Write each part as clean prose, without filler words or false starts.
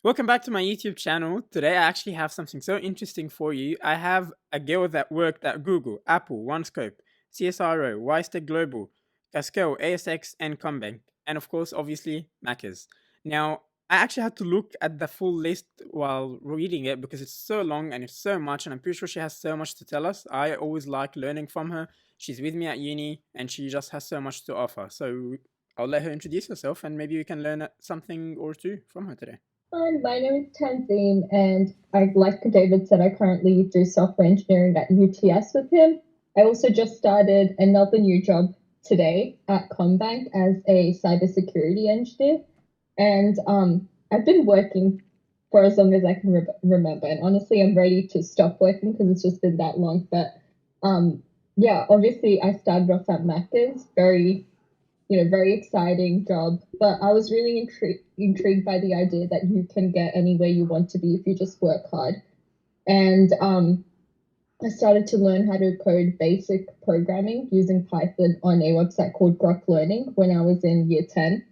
Welcome back to my YouTube channel. Today I actually have something so interesting for you. I have a girl that worked at Google, Apple, 1Scope, CSIRO, Wisetech Global, Cuscal, ASX, and Commbank, and of course, obviously, Maccas. Now, I actually had to look at the full list while reading it because it's so long and it's so much, and I'm pretty sure she has so much to tell us. I always like learning from her. She's with me at uni, and she just has so much to offer. So I'll let her introduce herself, and maybe we can learn something or two from her today. Hi, my name is Tanzy, and like David said, I currently do software engineering at UTS with him. I also just started another new job today at Commbank as a cybersecurity engineer, and I've been working for as long as I can remember. And honestly, I'm ready to stop working because it's just been that long. But yeah, obviously, I started off at Maccas, very exciting job. But I was really intrigued by the idea that you can get anywhere you want to be if you just work hard. And I started to learn how to code basic programming using Python on a website called Grok Learning when I was in year 10.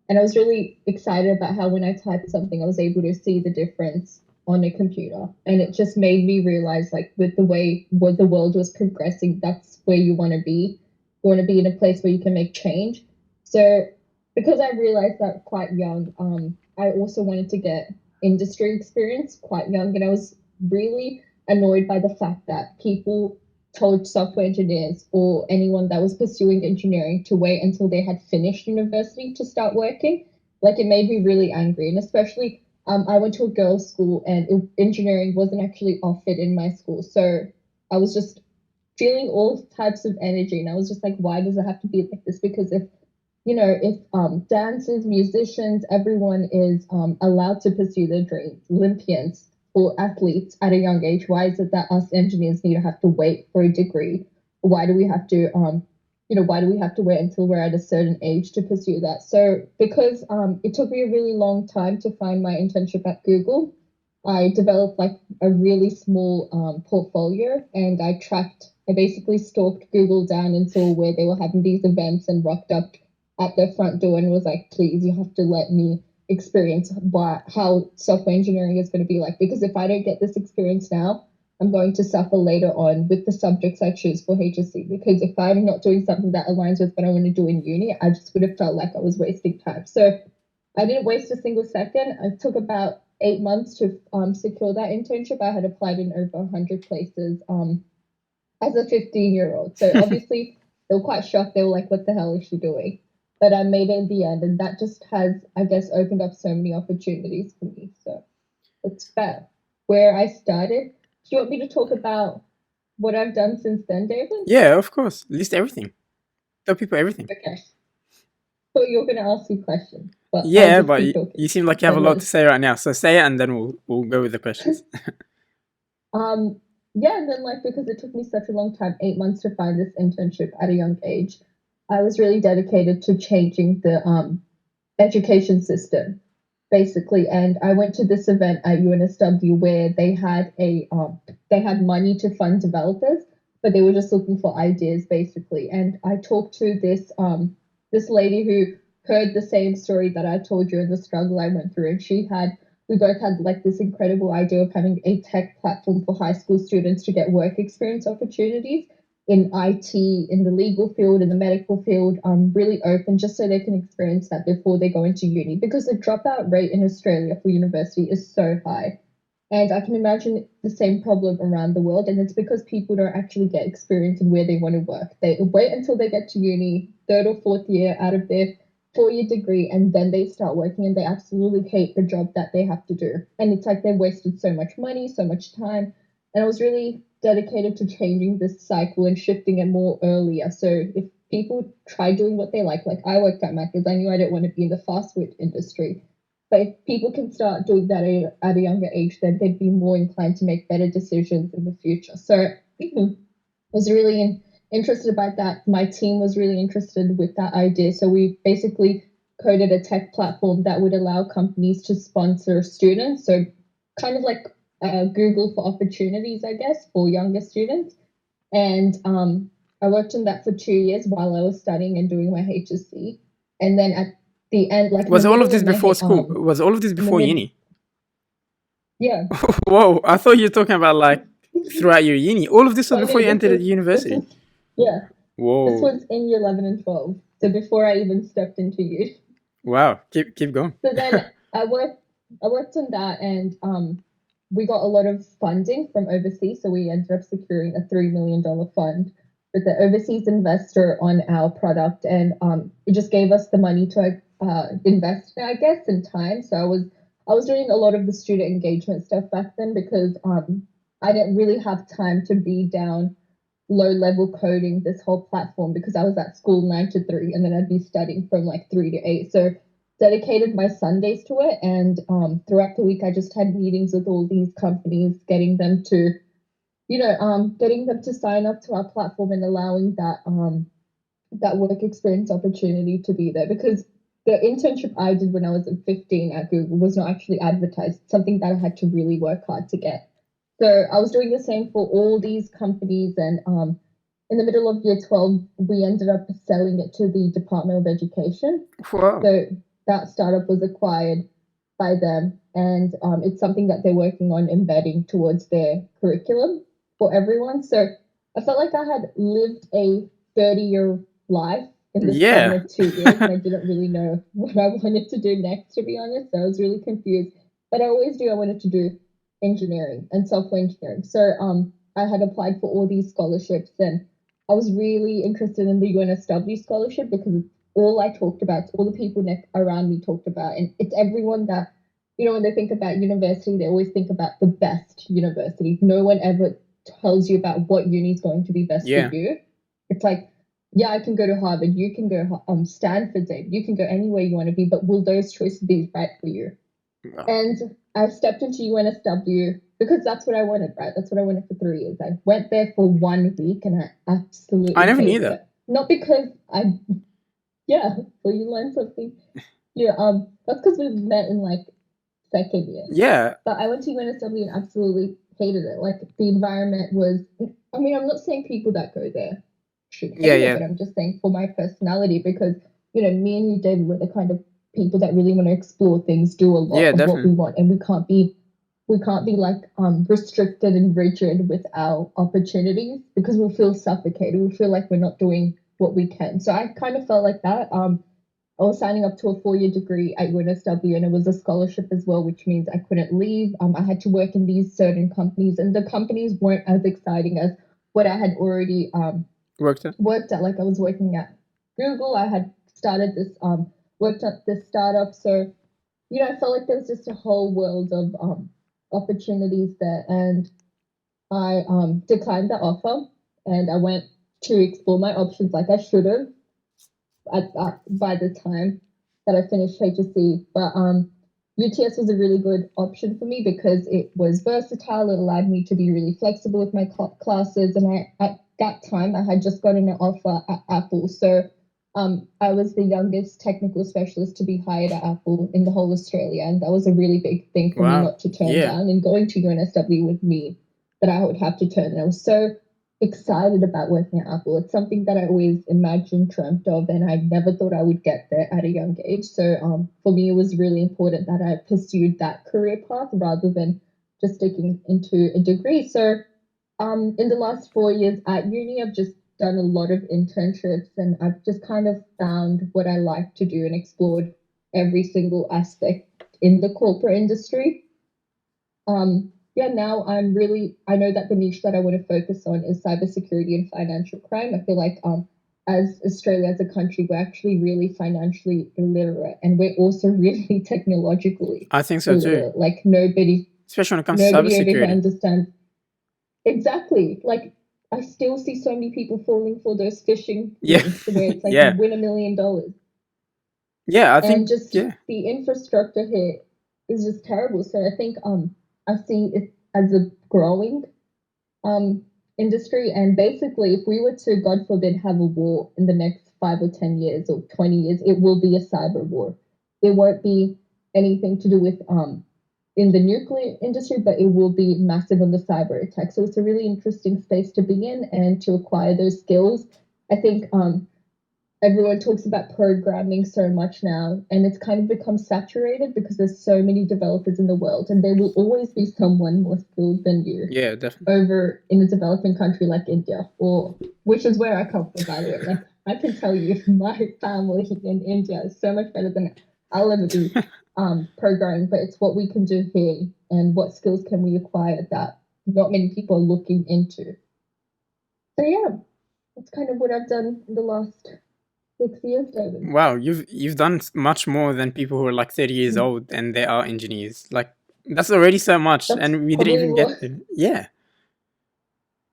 And I was really excited about how when I typed something, I was able to see the difference on a computer. And it just made me realize, like, with the way what the world was progressing, that's where you want to be. You want to be in a place where you can make change. So because I realized that quite young, I also wanted to get industry experience quite young. And I was really annoyed by the fact that people told software engineers or anyone that was pursuing engineering to wait until they had finished university to start working. Like, it made me really angry. And especially, I went to a girls' school and engineering wasn't actually offered in my school. So I was just feeling all types of energy. And I was just like, why does it have to be like this? Because if dancers, musicians, everyone is allowed to pursue their dreams, Olympians or athletes at a young age, why is it that us engineers need to have to wait for a degree? Why do we have to, why do we have to wait until we're at a certain age to pursue that? So because it took me a really long time to find my internship at Google, I developed like a really small portfolio, and I basically stalked Google down and saw where they were having these events and rocked up at their front door and was like, please, you have to let me experience how software engineering is going to be like. Because if I don't get this experience now, I'm going to suffer later on with the subjects I choose for HSC. Because if I'm not doing something that aligns with what I want to do in uni, I just would have felt like I was wasting time. So I didn't waste a single second. It took about 8 months to secure that internship. I had applied in over 100 places as a 15-year-old. So obviously, they were quite shocked. They were like, what the hell is she doing? But I made it in the end. And that just has, I guess, opened up so many opportunities for me. So it's fair. Where I started. Do you want me to talk about what I've done since then, David? Yeah, of course. List everything. Tell people everything. Okay. So you're going to ask me questions, but I'll Yeah, just but keep you talking. seem like you have a lot to say right now. So say it, and then we'll go with the questions. Um, yeah, and then like because it took me such a long time, 8 months to find this internship at a young age, I was really dedicated to changing the education system, basically. And I went to this event at UNSW where they had money to fund developers, but they were just looking for ideas, basically. And I talked to this lady who heard the same story that I told you and the struggle I went through, and we both had like this incredible idea of having a tech platform for high school students to get work experience opportunities in IT, in the legal field, in the medical field, really open just so they can experience that before they go into uni. Because the dropout rate in Australia for university is so high. And I can imagine the same problem around the world. And it's because people don't actually get experience in where they want to work. They wait until they get to uni, third or fourth year out of their 4 year degree, and then they start working and they absolutely hate the job that they have to do. And it's like they've wasted so much money, so much time. And I was really dedicated to changing this cycle and shifting it more earlier. So if people try doing what they like I worked at Maccas, I knew I didn't want to be in the fast food industry. But if people can start doing that at a younger age, then they'd be more inclined to make better decisions in the future. So I was really interested about that. My team was really interested with that idea. So we basically coded a tech platform that would allow companies to sponsor students. So kind of like Google for opportunities, I guess, for younger students. And I worked on that for 2 years while I was studying and doing my HSC. And then at the end, like in the Was all of middle this of before school? Was all of this in the before mid, uni? Yeah. Whoa, I thought you were talking about like throughout your uni. All of this was Oh before no, you this entered was the this university. was yeah. This Whoa, was in year 11 and 12. So before I even stepped into youth. wow, keep going. So then I worked on that, and we got a lot of funding from overseas. So we ended up securing a $3 million fund with the overseas investor on our product, and it just gave us the money to invest, I guess, in time. So I was doing a lot of the student engagement stuff back then because I didn't really have time to be down low level coding this whole platform because I was at school 9 to 3, and then I'd be studying from like 3 to 8. So dedicated my Sundays to it, and throughout the week I just had meetings with all these companies, getting them to, getting them to sign up to our platform and allowing that work experience opportunity to be there, because the internship I did when I was 15 at Google was not actually advertised, something that I had to really work hard to get. So I was doing the same for all these companies, and in the middle of year 12, we ended up selling it to the Department of Education. Wow. So that startup was acquired by them, and it's something that they're working on embedding towards their curriculum for everyone. So I felt like I had lived a 30-year life in the span Yeah. of 2 years, and I didn't really know what I wanted to do next, to be honest. So I was really confused. But I always knew I wanted to do engineering and software engineering. So I had applied for all these scholarships, and I was really interested in the UNSW scholarship because it's all I talked about, all the people around me talked about, and it's everyone that, when they think about university, they always think about the best university. No one ever tells you about what uni is going to be best for Yeah. you. It's like, yeah, I can go to Harvard, you can go Stanford, Dave, you can go anywhere you want to be, but will those choices be right for you? Wow. And I stepped into UNSW because that's what I wanted, right? That's what I wanted for 3 years. I went there for 1 week and I I absolutely never knew hated that. it. Not because yeah, well, you learn something. Yeah, that's because we met in like second year. Yeah. But I went to UNSW and absolutely hated it. Like the environment was, I mean, I'm not saying people that go there should Yeah, hate it, yeah. but I'm just saying for my personality, because, me and you, David, were the kind of people that really want to explore things, do a lot Yeah, of what we definitely. want, and we can't be like restricted and rigid with our opportunities because we'll feel suffocated. We'll feel like we're not doing what we can. So I kind of felt like that. I was signing up to a 4-year degree at UNSW, and it was a scholarship as well, which means I couldn't leave. I had to work in these certain companies, and the companies weren't as exciting as what I had already Worked it. worked at. Like I was working at Google, I had started this worked at this startup. So I felt like there was just a whole world of opportunities there, and I declined the offer, and I went to explore my options like I should have by the time that I finished HSC. But UTS was a really good option for me because it was versatile. It allowed me to be really flexible with my classes, and at that time I had just gotten an offer at Apple. So I was the youngest technical specialist to be hired at Apple in the whole Australia, and that was a really big thing for me Wow. not to turn Yeah. down. And going to UNSW with me, that I would have to turn. And I was so excited about working at Apple. It's something that I always imagined, dreamt of, and I never thought I would get there at a young age. So for me, it was really important that I pursued that career path rather than just sticking into a degree. So in the last 4 years at uni, I've just done a lot of internships, and I've just kind of found what I like to do and explored every single aspect in the corporate industry. Yeah, now I know that the niche that I want to focus on is cybersecurity and financial crime. I feel like as Australia as a country, we're actually really financially illiterate, and we're also really technologically I think so too. illiterate. Like nobody Especially when it comes to nobody over here cybersecurity. understands exactly. Like I still see so many people falling for those phishing Yeah. links where it's like Yeah. win $1 million, Yeah, I and think just yeah. the infrastructure here is just terrible. So I think I see it as a growing um industry, and basically if we were to, God forbid, have a war in the next 5 or 10 years or 20 years, it will be a cyber war. It won't be anything to do with in the nuclear industry, but it will be massive on the cyber attack. So it's a really interesting space to be in and to acquire those skills. I think everyone talks about programming so much now, and it's kind of become saturated because there's so many developers in the world, and there will always be someone more skilled than you Yeah, definitely. over in a developing country like India, or which is where I come from, by the way. Like, I can tell you, my family in India is so much better than I'll ever be programming, but it's what we can do here and what skills can we acquire that not many people are looking into. So yeah, that's kind of what I've done in the last 6 years, David. Wow, you've done much more than people who are like 30 years old and they are engineers. Like that's already so much, That's and we didn't probably even more. get to. Yeah,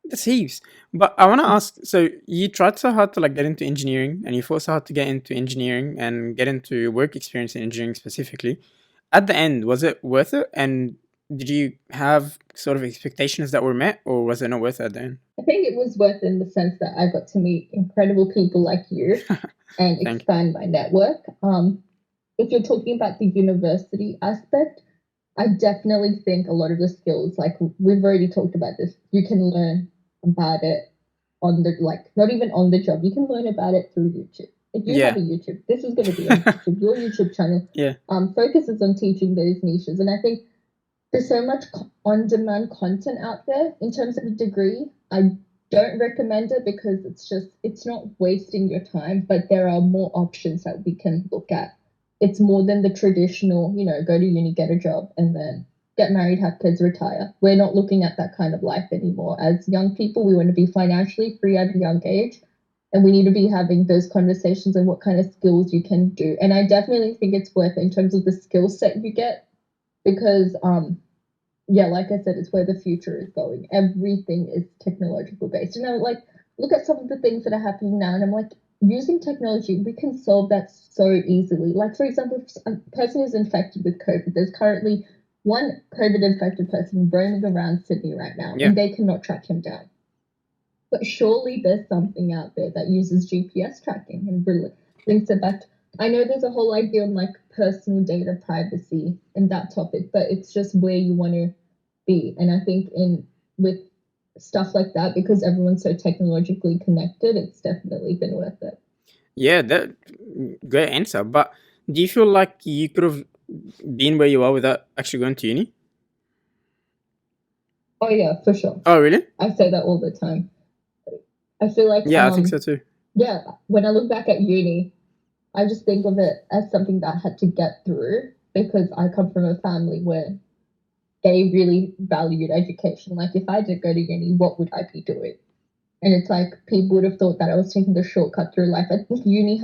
that's heaps. But I want to ask. So you tried so hard to like get into engineering, and you fought so hard to get into engineering and get into work experience in engineering specifically. At the end, was it worth it? And did you have sort of expectations that were met, or was it not worth it at the end? I think it was worth it in the sense that I got to meet incredible people like you and Thank expand my network. If you're talking about the university aspect, I definitely think a lot of the skills, like we've already talked about this, you can learn about it on the, like, not even on the job, you can learn about it through YouTube. If you have you. a YouTube, this is going to be on YouTube. Your YouTube channel Yeah. focuses on teaching those niches. And I think there's so much on-demand content out there in terms of a degree. I don't recommend it because it's not wasting your time, but there are more options that we can look at. It's more than the traditional, go to uni, get a job, and then get married, have kids, retire. We're not looking at that kind of life anymore. As young people, we want to be financially free at a young age, and we need to be having those conversations on what kind of skills you can do. And I definitely think it's worth it in terms of the skill set you get, because yeah, like I said, it's where the future is going. Everything is technological based. Like, look at some of the things that are happening now, and I'm like, using technology, we can solve that so easily. Like, for example, if a person is infected with COVID, there's currently one COVID infected person roaming around Sydney right now, Yeah. and they cannot track him down. But surely there's something out there that uses GPS tracking and links it back. I know there's a whole idea on like personal data privacy and that topic, but it's just where you want to be. And I think with stuff like that, because everyone's so technologically connected, it's definitely been worth it. Yeah, that great answer. But do you feel like you could have been where you are without actually going to uni? Oh yeah, for sure. Oh, really? I say that all the time. I feel like Yeah, I think so too. Yeah, when I look back at uni, I just think of it as something that I had to get through because I come from a family where they really valued education. Like, if I did go to uni, what would I be doing? And it's like people would have thought that I was taking the shortcut through life. I think uni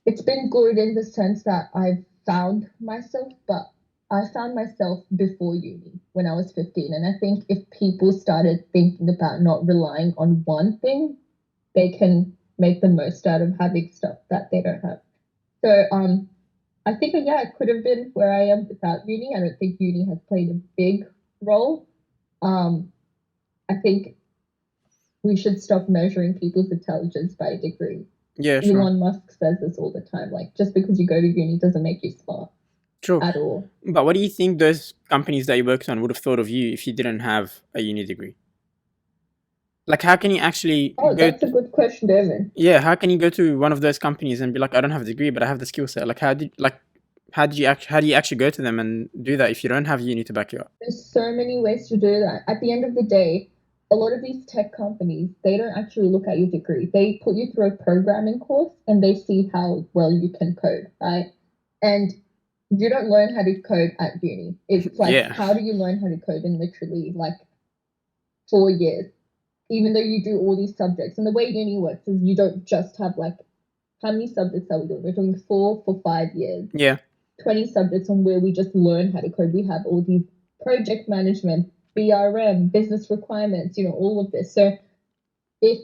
it's been good in the sense that I've found myself, but I found myself before uni when I was 15. And I think if people started thinking about not relying on one thing, they can make the most out of having stuff that they don't have. So I think, yeah, I could have been where I am without uni. I don't think uni has played a big role. I think we should stop measuring people's intelligence by a degree. Yeah, sure. Elon Musk says this all the time. Like, just because you go to uni doesn't make you smart. True. At all. But what do you think those companies that you worked on would have thought of you if you didn't have a uni degree? Like, how can you actually that's a good question, David. Yeah, how can you go to one of those companies and be like, I don't have a degree, but I have the skill set? Like, how do you actually go to them and do that if you don't have uni to back you up? There's so many ways to do that. At the end of the day, a lot of these tech companies, they don't actually look at your degree. They put you through a programming course and they see how well you can code, right? And you don't learn how to code at uni. It's like, how do you learn how to code in literally like 4 years? Even though you do all these subjects. And the way uni works is you don't just have like, how many subjects are we doing? We're doing 4 for 5 years. Yeah. 20 subjects on where we just learn how to code. We have all these project management, BRM, business requirements, all of this. So if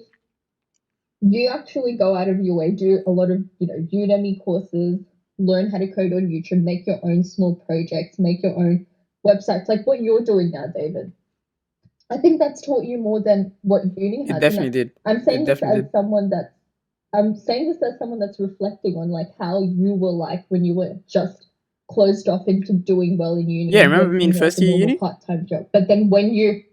you actually go out of your way, do a lot of, Udemy courses, learn how to code on YouTube, make your own small projects, make your own websites, like what you're doing now, David. I think that's taught you more than what uni has. It definitely did. I'm saying this as someone that's reflecting on like how you were like when you were just closed off into doing well in uni. Yeah, remember me in first year uni? Part-time job. But then when you...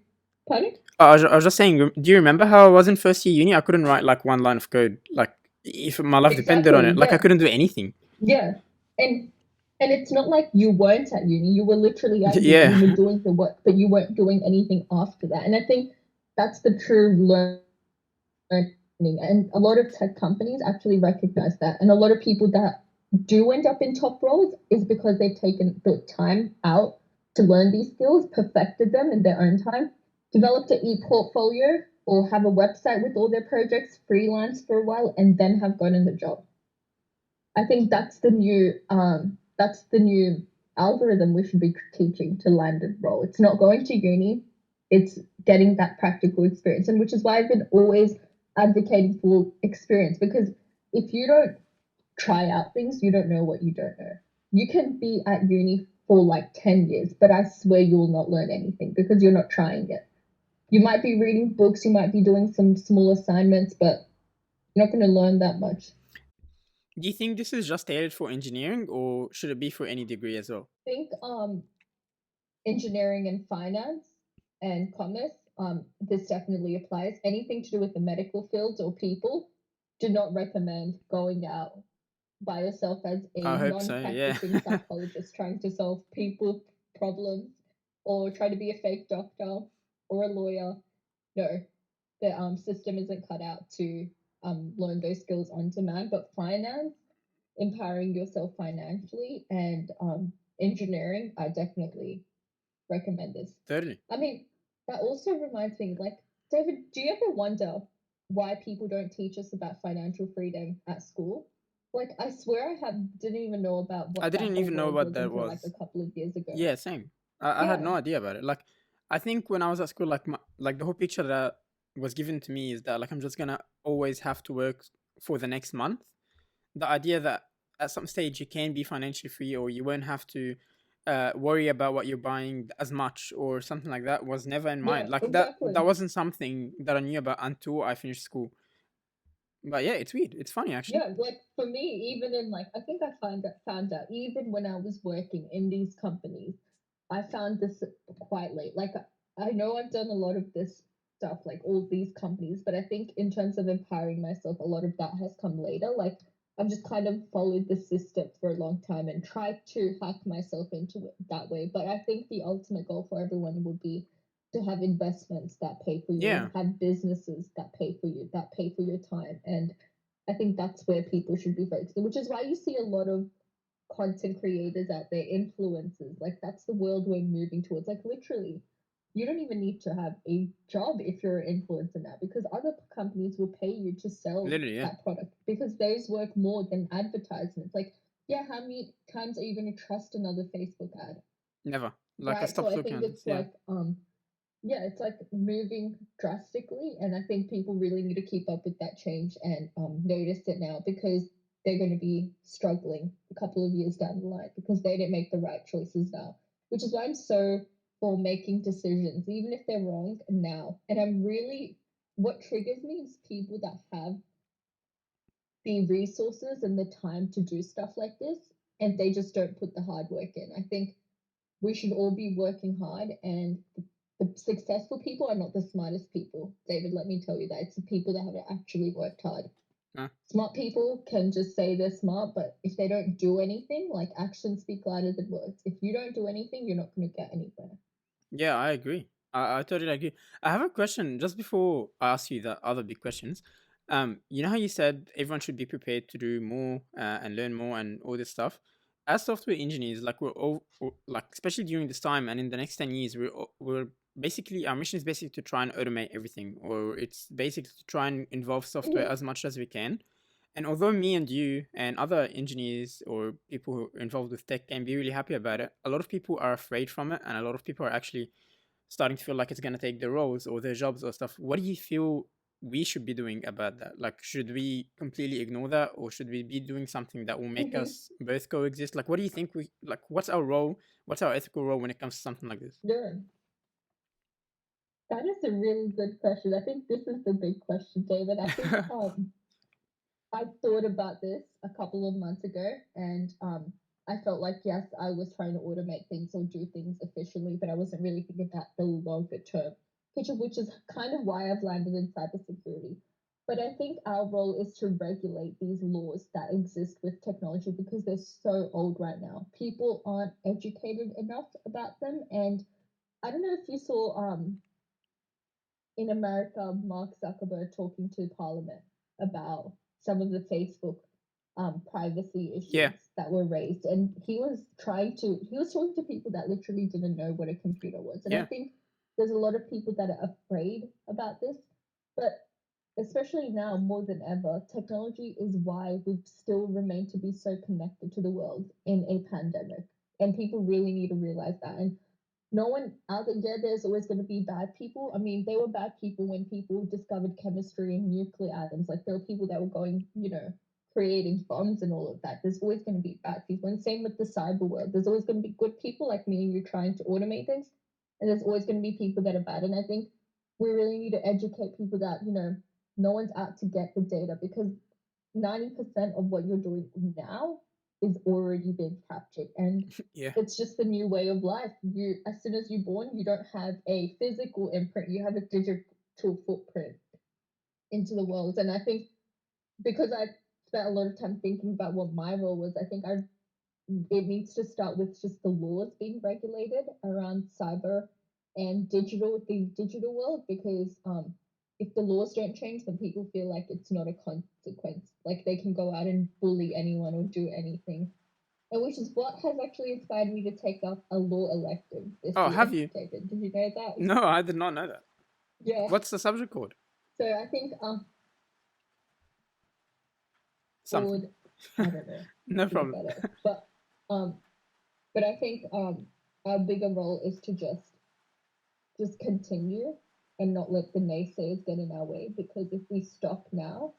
Pardon? I was just saying, do you remember how I was in first year uni? I couldn't write like one line of code. Like, if my life depended on Exactly. it. Like I Yeah. couldn't do anything. Yeah. And and it's not like you weren't at uni. You were literally at uni. Yeah, You were doing the work, but you weren't doing anything after that. And I think that's the true learning. And a lot of tech companies actually recognize that. And a lot of people that do end up in top roles is because they've taken the time out to learn these skills, perfected them in their own time, developed an e-portfolio or have a website with all their projects, freelance for a while, and then have gotten the job. I think that's the new algorithm we should be teaching to land a role. It's not going to uni, it's getting that practical experience, and which is why I've been always advocating for experience, because if you don't try out things, you don't know what you don't know. You can be at uni for like 10 years, but I swear you will not learn anything because you're not trying it. You might be reading books, you might be doing some small assignments, but you're not going to learn that much. do you think this is just tailored for engineering, or should it be for any degree as well? I think engineering and finance and commerce, this definitely applies. Anything to do with the medical fields or people, do not recommend going out by yourself as a I hope so. Yeah. non-practicing psychologist trying to solve people problems or try to be a fake doctor or a lawyer. No, the system isn't cut out to learn those skills on demand. But finance, empowering yourself financially, and engineering, I definitely recommend this. Totally. I mean, that also reminds me, like, David, do you ever wonder why people don't teach us about financial freedom at school? Like, I swear didn't even know about I what that didn't whole even know world what was that until like a was. couple of years ago. Yeah, same. I had Yeah. no idea about it. Like, I think when I was at school, like the whole picture that was given to me is that like I'm just gonna always have to work for the next month. The idea that at some stage you can be financially free or you won't have to worry about what you're buying as much or something like that was never in mind. Yeah, Like that exactly. wasn't something that I knew about until I finished school. But yeah, it's weird. It's funny actually. Yeah, like for me, even in like I think I found out even when I was working in these companies, I found this quite late. Like I know I've done a lot of this stuff, like all these companies, but I think in terms of empowering myself, a lot of that has come later. Like I've just kind of followed the system for a long time and tried to hack myself into it that way. But I think the ultimate goal for everyone would be to have investments that pay for Yeah. you, have businesses that pay for you, that pay for your time. And I think that's where people should be focusing, which is why you see a lot of content creators out there, influencers. Like that's the world we're moving towards. Like literally, you don't even need to have a job if you're an influencer now, because other companies will pay you to sell Literally, yeah. that product because those work more than advertisements. Like, yeah, how many times are you going to trust another Facebook ad? Never. Like I Right. So stopped I looking think at this. it's Yeah. like yeah, it's like moving drastically, and I think people really need to keep up with that change and notice it now, because they're going to be struggling a couple of years down the line because they didn't make the right choices now. Which is why I'm so for making decisions, even if they're wrong, now. And I'm really, what triggers me is people that have the resources and the time to do stuff like this, and they just don't put the hard work in. I think we should all be working hard, and the successful people are not the smartest people. David, let me tell you that. It's the people that have actually worked hard. Uh, Smart people can just say they're smart, but if they don't do anything, like actions speak louder than words. If you don't do anything, you're not going to get anywhere. yeah, I agree. I totally agree. I have a question just before I ask you the other big questions. You know how you said everyone should be prepared to do more and learn more and all this stuff. As software engineers, like like especially during this time and in the next 10 years, we're basically our mission is basically to try and automate everything, or it's basically to try and involve software Mm-hmm. as much as we can. And although me and you and other engineers or people who are involved with tech can be really happy about it, a lot of people are afraid from it, and a lot of people are actually starting to feel like it's going to take their roles or their jobs or stuff. What do you feel we should be doing about that? Like, should we completely ignore that, or should we be doing something that will make Mm-hmm. us both coexist? Like, what do you think we like? What's our role? What's our ethical role when it comes to something like this? Yeah, that is a really good question. I think this is the big question, David. I think I thought about this a couple of months ago, and I felt like yes, I was trying to automate things or do things efficiently, but I wasn't really thinking about the longer term picture, which is kind of why I've landed in cybersecurity. But I think our role is to regulate these laws that exist with technology because they're so old right now. People aren't educated enough about them. And I don't know if you saw in America, Mark Zuckerberg talking to Parliament about some of the Facebook privacy Yeah, issues that were raised, and he was talking to people that literally didn't know what a computer was. And I yeah, think there's a lot of people that are afraid about this, but especially now more than ever, technology is why we've still remained to be so connected to the world in a pandemic, and people really need to realize that. And no one out there, there's always going to be bad people. I mean, they were bad people when people discovered chemistry and nuclear atoms. Like, there were people that were going, creating bombs and all of that. There's always going to be bad people. And same with the cyber world. There's always going to be good people like me and you trying to automate things. And there's always going to be people that are bad. And I think we really need to educate people that, no one's out to get the data, because 90% of what you're doing now is already being captured. And yeah. it's just the new way of life. You, as soon as you're born, you don't have a physical imprint, you have a digital footprint into the world. And I think because I spent a lot of time thinking about what my role was, I think it needs to start with just the laws being regulated around cyber and the digital world, because if the laws don't change, then people feel like it's not a consequence, like they can go out and bully anyone or do anything. And which is what has actually inspired me to take up a law elective this Oh, have year. you? David, did you know that? No, I did not know that. Yeah. What's the subject called? So I think Something. called, I don't know, No look problem. at it, um but I think our bigger role is to just continue and not let the naysayers get in our way, because if we stop now,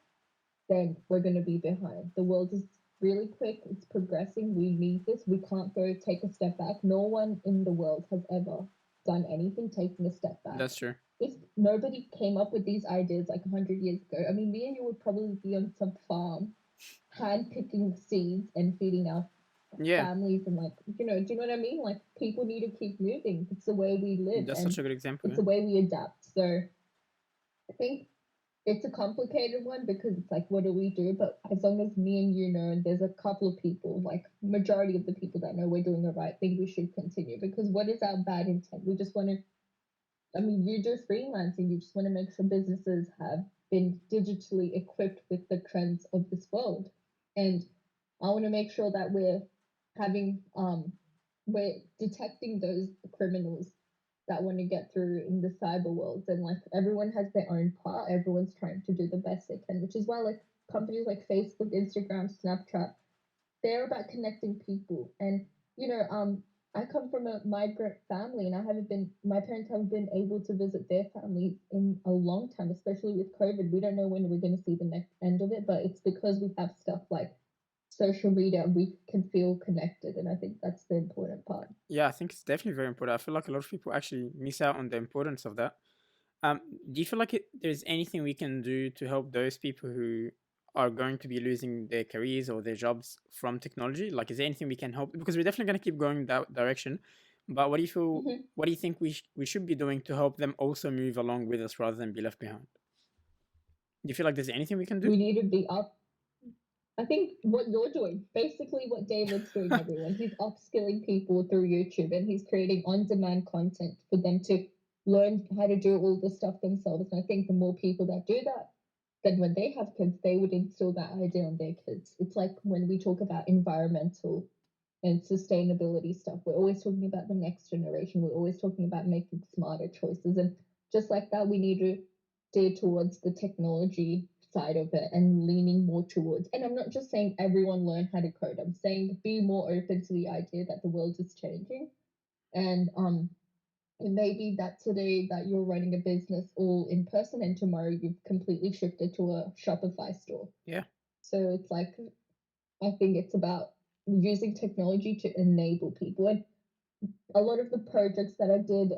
then we're going to be behind. The world is really quick, it's progressing. We need this. We can't go take a step back. No one in the world has ever done anything taking a step back. That's true. If nobody came up with these ideas like 100 years ago, I mean, me and you would probably be on some farm hand picking seeds and feeding our Yeah, families, and like, do you know what I mean? Like, people need to keep moving. It's the way we live, that's such and a good example. it's Yeah. the way we adapt. So I think it's a complicated one, because it's like, what do we do? But as long as me and you know, and there's a couple of people, like majority of the people that know we're doing the right thing, we should continue. Because what is our bad intent? We just want to, I mean, you do freelancing, you just want to make sure businesses have been digitally equipped with the trends of this world. And I want to make sure that having we're detecting those criminals that want to get through in the cyber world. And like, everyone has their own part, everyone's trying to do the best they can, which is why like companies like Facebook, Instagram, Snapchat, they're about connecting people. And I come from a migrant family, and my parents haven't been able to visit their families in a long time, especially with COVID. We don't know when we're going to see the next end of it, but it's because we have stuff like social media, we can feel connected. And I think that's the important part. Yeah, I think it's definitely very important. I feel like a lot of people actually miss out on the importance of that. Do you feel like there's anything we can do to help those people who are going to be losing their careers or their jobs from technology? Like, is there anything we can help? Because we're definitely going to keep going that direction. But what do you feel? Mm-hmm. What do you think we should be doing to help them also move along with us rather than be left behind? Do you feel like there's anything we can do? We need to be up. I think what you're doing, basically what David's doing, everyone, he's upskilling people through YouTube, and he's creating on demand content for them to learn how to do all the stuff themselves. And I think the more people that do that, then when they have kids, they would instill that idea on their kids. It's like when we talk about environmental and sustainability stuff, we're always talking about the next generation. We're always talking about making smarter choices. And just like that, we need to steer towards the technology side of it and leaning more towards. And I'm not just saying everyone learn how to code. I'm saying be more open to the idea that the world is changing. And it may be that today that you're running a business all in person, and tomorrow you've completely shifted to a Shopify store. Yeah, So it's like, I think it's about using technology to enable people. And a lot of the projects that I did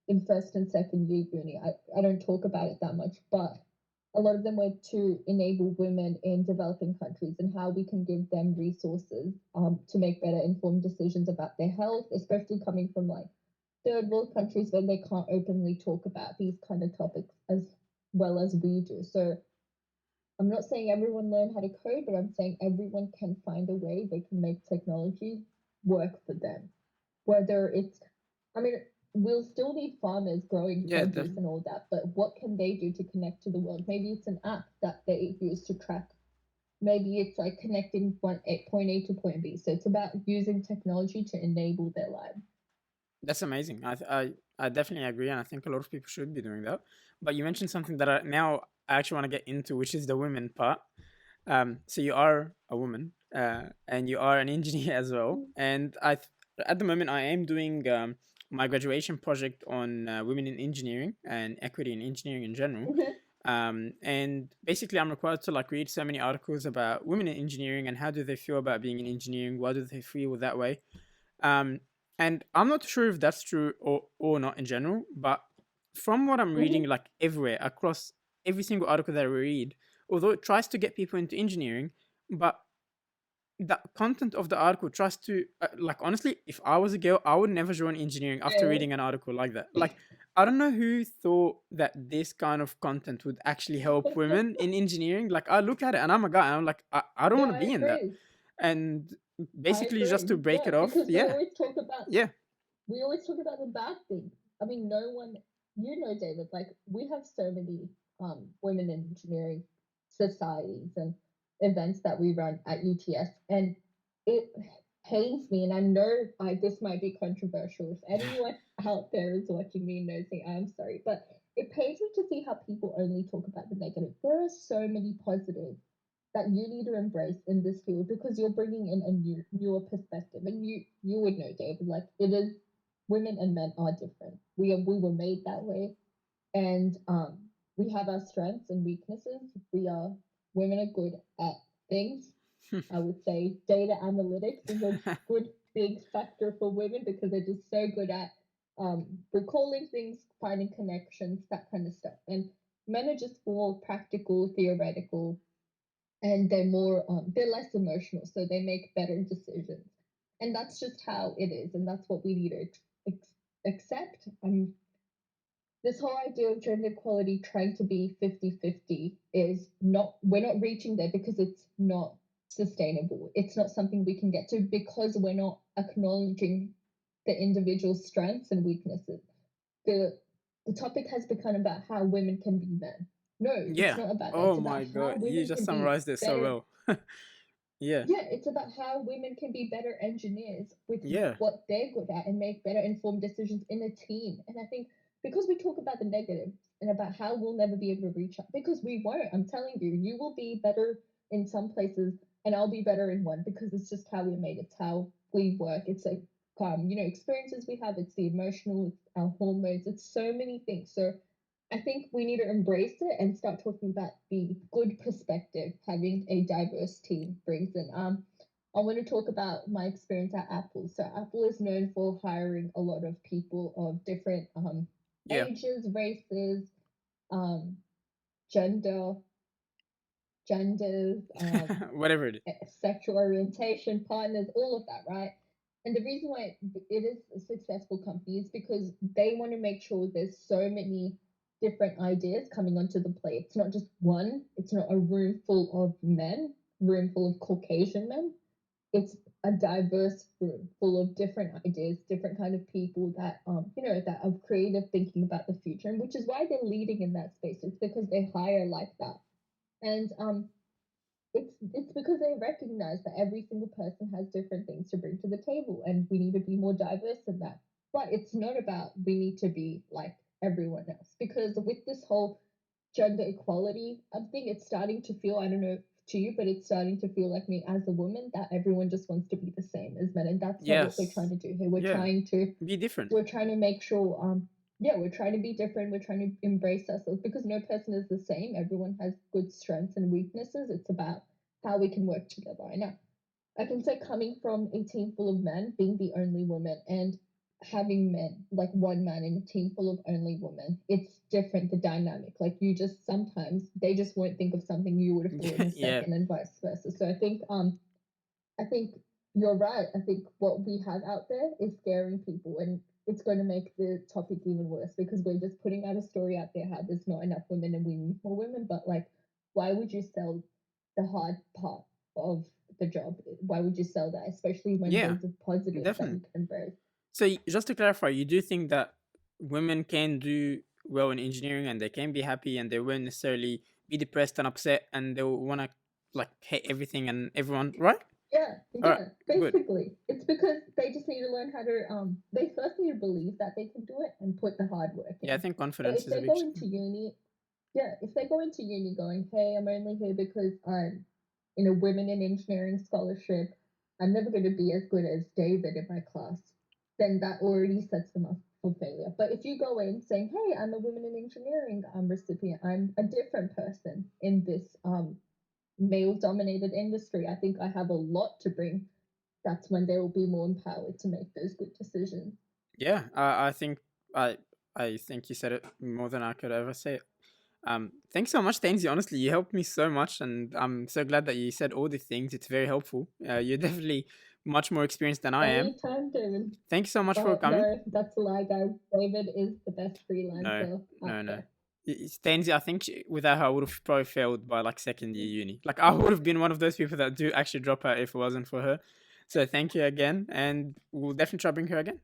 in first and second year uni, I don't talk about it that much, but a lot of them were to enable women in developing countries and how we can give them resources to make better informed decisions about their health, especially coming from like third world countries where they can't openly talk about these kind of topics as well as we do. So I'm not saying everyone learn how to code, but I'm saying everyone can find a way they can make technology work for them. Whether it's, I mean, we'll still need farmers growing Yeah, produce definitely. and all that, but what can they do to connect to the world? Maybe it's an app that they use to track. Maybe it's like connecting point A to point B. So it's about using technology to enable their lives. That's amazing. I definitely agree, and I think a lot of people should be doing that. But you mentioned something that I actually want to get into, which is the women part. So you are a woman, and you are an engineer as well. And at the moment, I am doing my graduation project on women in engineering and equity in engineering in general. Mm-hmm. And basically, I'm required to like read so many articles about women in engineering and how do they feel about being in engineering. Why do they feel that way? Um, and I'm not sure if that's true or not in general, but from what I'm reading, Mm-hmm. like everywhere across every single article that I read, although it tries to get people into engineering, but the content of the article tries to like honestly, if I was a girl, I would never join engineering after Yeah. reading an article like that. Like, I don't know who thought that this kind of content would actually help women in engineering. Like, I look at it and I'm a guy, and I'm like, I don't No, want to I be in that. agree. And I basically, just to agree. break Yeah, it off, because yeah, yeah, we always talk about the bad things. I mean, no one, you know, David, like we have so many women in engineering societies and events that we run at UTS, and it pains me. And I know this might be controversial. If anyone out there is watching me and knows me, I'm sorry, but it pains me to see how people only talk about the negative. There are so many positives that you need to embrace in this field because you're bringing in a newer perspective, and you would know, David, like it is, women and men are different. We were made that way, and we have our strengths and weaknesses. Women are good at things. I would say data analytics is a good big factor for women because they're just so good at recalling things, finding connections, that kind of stuff. And men are just more practical, theoretical, and they're less emotional, so they make better decisions. And that's just how it is, and that's what we need to accept. This whole idea of gender equality trying to be 50-50 is not, we're not reaching there because it's not sustainable. It's not something we can get to because we're not acknowledging the individual's strengths and weaknesses. The topic has become about how women can be men. No, it's yeah. not about that. Oh It's about my how god, you women just can be summarized it so better. well. Yeah, Yeah, it's about how women can be better engineers with yeah, what they're good at and make better informed decisions in a team. And I think because we talk about the negatives and about how we'll never be able to reach out, because we won't. I'm telling you, you will be better in some places and I'll be better in one because it's just how we're made. It's how we work. It's like experiences we have. It's the emotional, it's our hormones. It's so many things. So I think we need to embrace it and start talking about the good perspective having a diverse team brings in. I want to talk about my experience at Apple. So Apple is known for hiring a lot of people of different yeah. ages, races, um, gender, genders, Whatever it is. sexual orientation, partners, all of that, right? And the reason why it is a successful company is because they want to make sure there's so many different ideas coming onto the plate. It's not just one, it's not a room full of men, room full of Caucasian men. It's a diverse room full of different ideas, different kind of people that that are creative thinking about the future, and which is why they're leading in that space. It's because they hire like that. And it's because they recognize that every single person has different things to bring to the table and we need to be more diverse in that. But it's not about we need to be like everyone else, because with this whole gender equality, I think it's starting to feel, I don't know to you, but it's starting to feel like me as a woman that everyone just wants to be the same as men, and that's not what we're trying Yes, to do here. yeah. Be different. We're trying to make sure yeah, we're trying to be different, we're trying to embrace ourselves because no person is the same, everyone has good strengths and weaknesses. It's about how we can work together. I know I can say, coming from a team full of men, being the only woman, and having men, like one man in a team full of only women, it's different, the dynamic. Like you just sometimes they just won't think of something you would have thought in a Yeah, second, and vice versa. So I think you're right. I think what we have out there is scaring people, and it's going to make the topic even worse because we're just putting out a story out there how there's not enough women and we need more women. But like why would you sell the hard part of the job? Why would you sell that, especially when Yeah, there's a positive that you definitely. can embrace? So just to clarify, you do think that women can do well in engineering and they can be happy and they won't necessarily be depressed and upset and they'll want to like hate everything and everyone, right? Yeah, All right, yeah, good. basically. It's because they just need to learn how to they first need to believe that they can do it and put the hard work Yeah, I in. think So confidence if is a they big. go into uni, yeah, if they go into uni going, hey, I'm only here because I'm in a women in engineering scholarship, I'm never going to be as good as David in my class, then that already sets them up for failure. But if you go in saying, hey, I'm a women in engineering recipient, I'm a different person in this male dominated industry, I think I have a lot to bring. That's when they will be more empowered to make those good decisions. Yeah, I think I I think you said it more than I could ever say it. Thanks so much, Tanzy. Honestly, you helped me so much, and I'm so glad that you said all the things. It's very helpful. You're definitely much more experienced than I am. Anytime, David. Thank you so much for Oh, coming. no, that's a lie, guys. David is the best No, freelancer no, out no. there. Tanzy, I think without her, I would have probably failed by like second year uni. Like I would have been one of those people that do actually drop out if it wasn't for her. So thank you again, and we'll definitely try to bring her again.